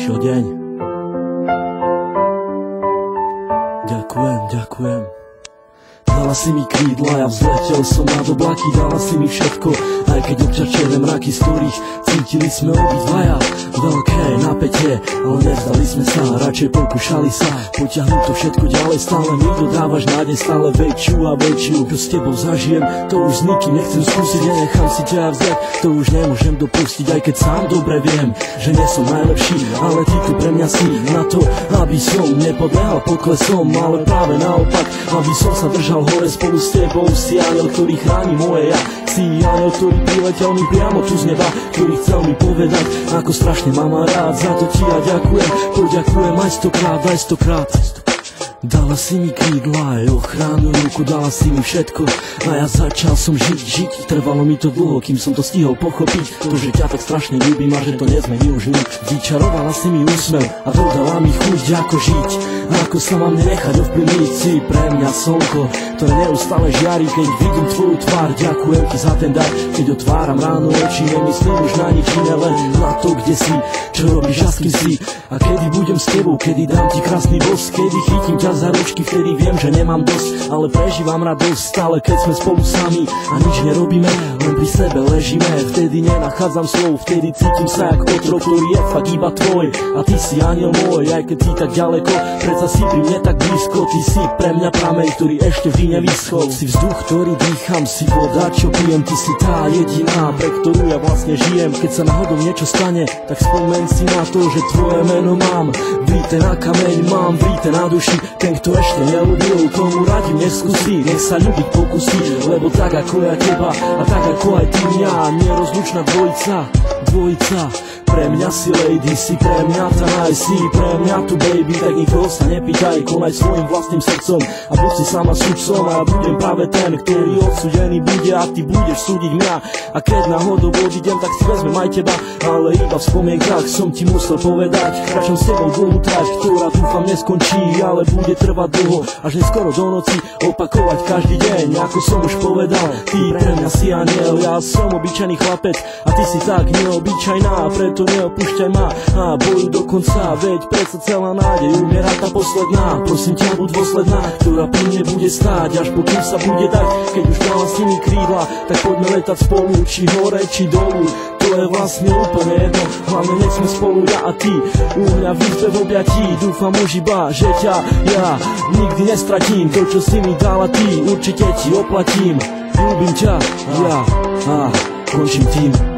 prišiel deň. Ďakujem. Dala si mi krídla, ja vzletel som nad oblaky, dala si mi všetko, aj keď občas černé mraky, z ktorých cítili sme obidvaja veľké napätie, ale nevzdali sme sa, radšej pokúšali sa potiahnuť to všetko ďalej, stále mi dodávaš nádej, stále väčšiu a väčšiu, čo s tebou zažijem, to už s nikým nechcem skúsiť, nenechám si ťa vzdať, to už nemôžem dopustiť, aj keď sám dobre viem, že nie som najlepší, ale ty tu pre mňa si na to, aby som nepodľahal poklesom, ale práve naopak, aby som sa držal hore spolu s tebou, si aniel, ktorý chráni moje ja, si aniel, ktorý priletel mi priamo tu z neba, ktorý chcel mi povedať, ako strašne mám rád, za to ti ja ďakujem, poďakujem aj stokrát. Dala si mi krídla, aj ochranu ruku, dala si mi všetko a ja začal som žiť, trvalo mi to dlho, kým som to stihol pochopiť, to, že ťa tak strašne ľúbim a že to nezmení už nič. Vyčarovala si mi úsmev a dodala mi chuť, ako žiť a ako sa mám nenechať ovplyvniť, si pre mňa slnko, ktoré neustále žiari, keď vidím tvoju tvár, ďakujem ti za ten dar, keď otváram ráno oči, nemyslím už na nič iné, len na to, kde si, čo robíš a s kým si a kedy budem s tebou, kedy dám ti krásny bosk, kedy chytím ťa za ručky, vtedy viem, že nemám dosť, ale prežívam radosť stále, keď sme spolu sami a nič nerobíme, len pri sebe ležíme, vtedy nenachádzam slov, vtedy cítim sa jak otrok, ktorý je fakt iba tvoj a ty si aniel môj, aj keď ty tak ďaleko, predsa si pri mne tak blízko, ty si pre mňa prameň, ktorý ešte vždy nevyschol, si vzduch, ktorý dýcham, si voda, čo pijem, ty si tá jediná, pre ktorú ja vlastne žijem, keď sa náhodou niečo stane, tak spomeň si na to, že tvoje meno mám vrité na kameň, mám vrité na duši, ten, kto ešte neľúbil, tomu radím neskúsi, nech sa ľúbiť pokusí, lebo tak ako ja teba a tak ako aj ty mňa, nerozlučná dvojica, pre mňa si lady, si pre mňa tá naj, si pre mňa tu baby, tak nikoho sa nepýtaj, konaj svojim vlastným srdcom a buď si sama sudcom a ja budem práve ten, ktorý odsúdený bude a ty budeš súdiť mňa a keď náhodou odídem, tak si vezmem aj teba, ale iba v spomienkach som ti musel povedať, kráčam s tebou dlhú trať, ktorá dúfam neskončí, ale bude trvať dlho, až neskoro do noci opakovať každý deň, ako som už povedal, ty pre mňa si aniel, ja som obyčajný chlapec a ty si tak neobyčajná, preto neopúšťaj ma a bojuj do konca, veď predsa celá nádej umiera tá posledná, prosím ťa buď dôsledná, ktorá pri mne bude stáť, až pokým sa bude dať, keď už dala s nimi krídla, tak poďme letať spolu, či hore, či dolu, to je vlastne úplne jedno, hlavne nech sme spolu ja a ty, u mňa v izbe v objatí, dúfam už iba, že ťa ja nikdy nestratím, to čo si mi dala ty, určite ti oplatím, ľúbim ťa, ja a končím tým.